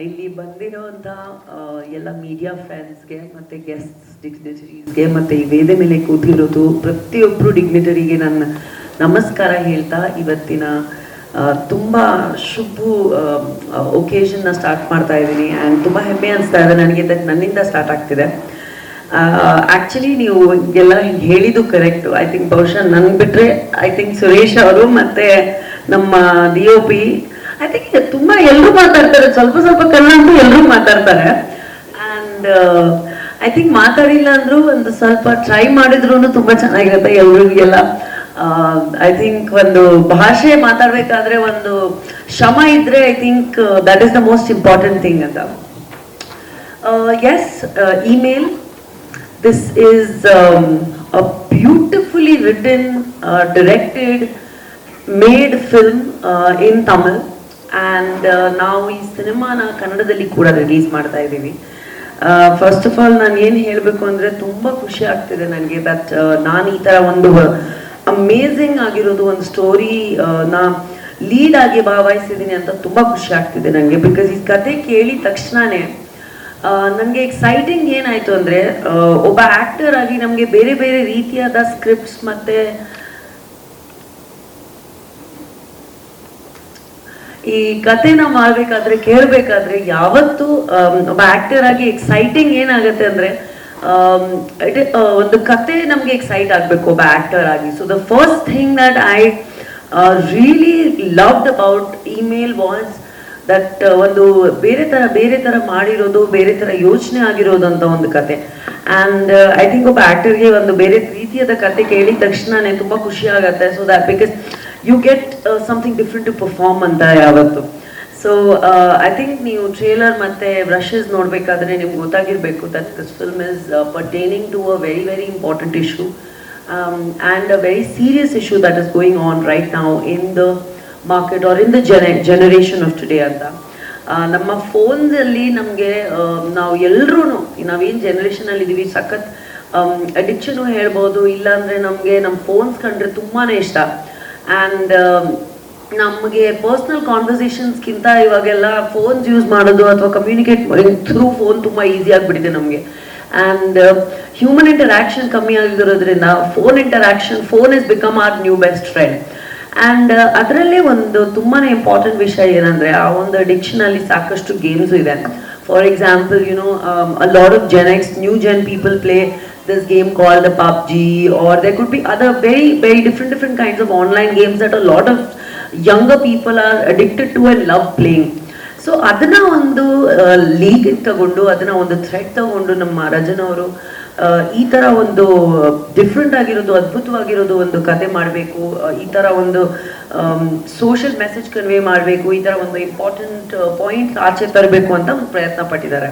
ಇಲ್ಲಿ ಬಂದಿರೋಂಥ ಎಲ್ಲ ಮೀಡಿಯಾ ಫ್ರೆಂಡ್ಸ್ಗೆ ಮತ್ತು ಗೆಸ್ಟ್ಸ್ ಡಿಗ್ನಿಟರೀಸ್ಗೆ ಮತ್ತು ಈ ವೇದೆ ಮೇಲೆ ಕೂತಿರೋದು ಪ್ರತಿಯೊಬ್ಬರು ಡಿಗ್ನಿಟರಿಗೆ ನನ್ನ ನಮಸ್ಕಾರ ಹೇಳ್ತಾ ಇವತ್ತಿನ ತುಂಬ ಶುಭ ಒಕೇಶನ್ನ ಸ್ಟಾರ್ಟ್ ಮಾಡ್ತಾ ಇದ್ದೀನಿ ಆ್ಯಂಡ್ ತುಂಬ ಹೆಮ್ಮೆ ಅನಿಸ್ತಾ ಇದೆ ನನಗೆ ನನ್ನಿಂದ ಸ್ಟಾರ್ಟ್ ಆಗ್ತಿದೆ. ಆ್ಯಕ್ಚುಲಿ ನೀವು ಎಲ್ಲ ಹೇಳಿದ್ದು ಕರೆಕ್ಟು. ಐ ಥಿಂಕ್ ಬಹುಶಃ ನನ್ಗೆ ಬಿಟ್ಟರೆ ಐ ಥಿಂಕ್ ಸುರೇಶ್ ಅವರು ಮತ್ತು ನಮ್ಮ DOP ಐ ಥಿಂಕ್ ತುಂಬ ಎಲ್ಲರೂ ಮಾತಾಡ್ತಾರೆ, ಸ್ವಲ್ಪ ಸ್ವಲ್ಪ ಕನ್ನಡ ಅಂತೂ ಎಲ್ಲರೂ ಮಾತಾಡ್ತಾರೆ. ಆ್ಯಂಡ್ ಐ ಥಿಂಕ್ ಮಾತಾಡಿಲ್ಲ ಅಂದರೂ ಒಂದು ಸ್ವಲ್ಪ ಟ್ರೈ ಮಾಡಿದ್ರು ತುಂಬ ಚೆನ್ನಾಗಿರುತ್ತೆ ಎಲ್ರಿಗೆಲ್ಲ. ಐ ಥಿಂಕ್ ಒಂದು ಭಾಷೆ ಮಾತಾಡಬೇಕಾದ್ರೆ ಒಂದು ಶ್ರಮ ಇದ್ದರೆ I think that is the most important thing ಅಂತ. Yes, email. This is a beautifully written, directed, made film in Tamil. And ನಾವು ಈ ಸಿನಿಮಾನ ಕನ್ನಡದಲ್ಲಿ ಕೂಡ ರಿಲೀಸ್ ಮಾಡ್ತಾ ಇದ್ದೀವಿ. ಫಸ್ಟ್ ಆಫ್ ಆಲ್ ನಾನು ಏನು ಹೇಳಬೇಕು ಅಂದರೆ ತುಂಬ ಖುಷಿ ಆಗ್ತಿದೆ ನನಗೆ ದಟ್ ನಾನು ಈ ಥರ ಒಂದು ಅಮೇಝಿಂಗ್ ಆಗಿರೋದು ಒಂದು ಸ್ಟೋರಿ ನಾ ಲೀಡ್ ಆಗಿ ಭಾಗವಹಿಸಿದ್ದೀನಿ ಅಂತ ತುಂಬ ಖುಷಿ ಆಗ್ತಿದೆ ನನಗೆ. ಬಿಕಾಸ್ ಈ ಕತೆ ಕೇಳಿದ ತಕ್ಷಣವೇ ನನಗೆ ಎಕ್ಸೈಟಿಂಗ್ ಏನಾಯಿತು ಅಂದರೆ ಒಬ್ಬ ಆ್ಯಕ್ಟರ್ ಆಗಿ ನಮಗೆ ಬೇರೆ ಬೇರೆ ರೀತಿಯಾದ ಸ್ಕ್ರಿಪ್ಟ್ಸ್ ಮತ್ತು ಈ ಕತೆನ ಮಾಡಬೇಕಾದ್ರೆ ಕೇಳಬೇಕಾದ್ರೆ ಯಾವತ್ತೂ ಒಬ್ಬ ಆ್ಯಕ್ಟರ್ ಆಗಿ ಎಕ್ಸೈಟಿಂಗ್ ಏನಾಗುತ್ತೆ ಅಂದರೆ ಒಂದು ಕತೆ ನಮಗೆ ಎಕ್ಸೈಟ್ ಆಗಬೇಕು ಒಬ್ಬ ಆ್ಯಕ್ಟರ್ ಆಗಿ. So the first thing that I really loved about email was that ಒಂದು ಬೇರೆ ಥರ ಮಾಡಿರೋದು, ಬೇರೆ ಥರ ಯೋಚನೆ ಆಗಿರೋದು ಅಂತ ಒಂದು ಕತೆ. ಆ್ಯಂಡ್ ಐ ಥಿಂಕ್ ಒಬ್ಬ ಆ್ಯಕ್ಟರ್ಗೆ ಒಂದು ಬೇರೆ ರೀತಿಯಾದ ಕತೆ ಕೇಳಿದ ತಕ್ಷಣನೇ ತುಂಬ ಖುಷಿ ಆಗುತ್ತೆ. So that because you get something different to perform ಅಂತ ಯಾವತ್ತು. ಸೊ ಐ ಥಿಂಕ್ ನೀವು ಟ್ರೇಲರ್ ಮತ್ತು ಬ್ರಷಸ್ ನೋಡಬೇಕಾದ್ರೆ ನಿಮ್ಗೆ ಗೊತ್ತಾಗಿರಬೇಕು that this film is pertaining to a very very important issue and a very serious issue that is going on right now in the market or in the generation of today ಅಂತ. ನಮ್ಮ ಫೋನ್ಸಲ್ಲಿ ನಮಗೆ ನಾವು ಎಲ್ಲರೂ ನಾವೇನು ಜನ್ರೇಷನಲ್ಲಿ ಇದ್ದೀವಿ ಸಖತ್ ಅಡಿಕ್ಷನು ಹೇಳ್ಬೋದು, ಇಲ್ಲಾಂದರೆ ನಮಗೆ ನಮ್ಮ ಫೋನ್ಸ್ ಕಂಡ್ರೆ ತುಂಬಾ ಇಷ್ಟ. ಆ್ಯಂಡ್ ನಮಗೆ ಪರ್ಸ್ನಲ್ ಕಾನ್ವರ್ಸೇಷನ್ಸ್ಗಿಂತ ಇವಾಗೆಲ್ಲ ಫೋನ್ಸ್ ಯೂಸ್ ಮಾಡೋದು ಅಥವಾ ಕಮ್ಯುನಿಕೇಟ್ ಥ್ರೂ ಫೋನ್ ತುಂಬ ಈಸಿ ಆಗಿಬಿಟ್ಟಿದೆ ನಮಗೆ. ಆ್ಯಂಡ್ ಹ್ಯೂಮನ್ ಇಂಟರಾಕ್ಷನ್ ಕಮ್ಮಿ ಆಗಿರೋದ್ರಿಂದ phone is become our new best friend. And ಅದರಲ್ಲೇ ಒಂದು ತುಂಬಾ ಇಂಪಾರ್ಟೆಂಟ್ ವಿಷಯ ಏನಂದರೆ ಆ ಒಂದು ಅಡಿಕ್ಷನಲ್ಲಿ ಸಾಕಷ್ಟು ಗೇಮ್ಸು ಇದೆ. For example a lot of Gen X, new gen people play this game called the PUBG, or there could be other very very different kinds of online games that a lot of younger people are addicted to and love playing. So ಅದನ್ನ ಒಂದು league ತಗೊಂಡು ಅದನ್ನ ಒಂದು thread ತಗೊಂಡು ನಮ್ಮ ರಜನ್ ಅವರು ಈ ಥರ ಒಂದು ಡಿಫ್ರೆಂಟ್ ಆಗಿರೋದು, ಅದ್ಭುತವಾಗಿರೋದು ಒಂದು ಕತೆ ಮಾಡಬೇಕು, ಈ ಥರ ಒಂದು ಸೋಷಿಯಲ್ ಮೆಸೇಜ್ ಕನ್ವೆ ಮಾಡಬೇಕು, ಈ ಥರ ಒಂದು ಇಂಪಾರ್ಟೆಂಟ್ ಪಾಯಿಂಟ್ಸ್ ಆಚೆ ತರಬೇಕು ಅಂತ ಒಂದು ಪ್ರಯತ್ನ ಪಟ್ಟಿದ್ದಾರೆ.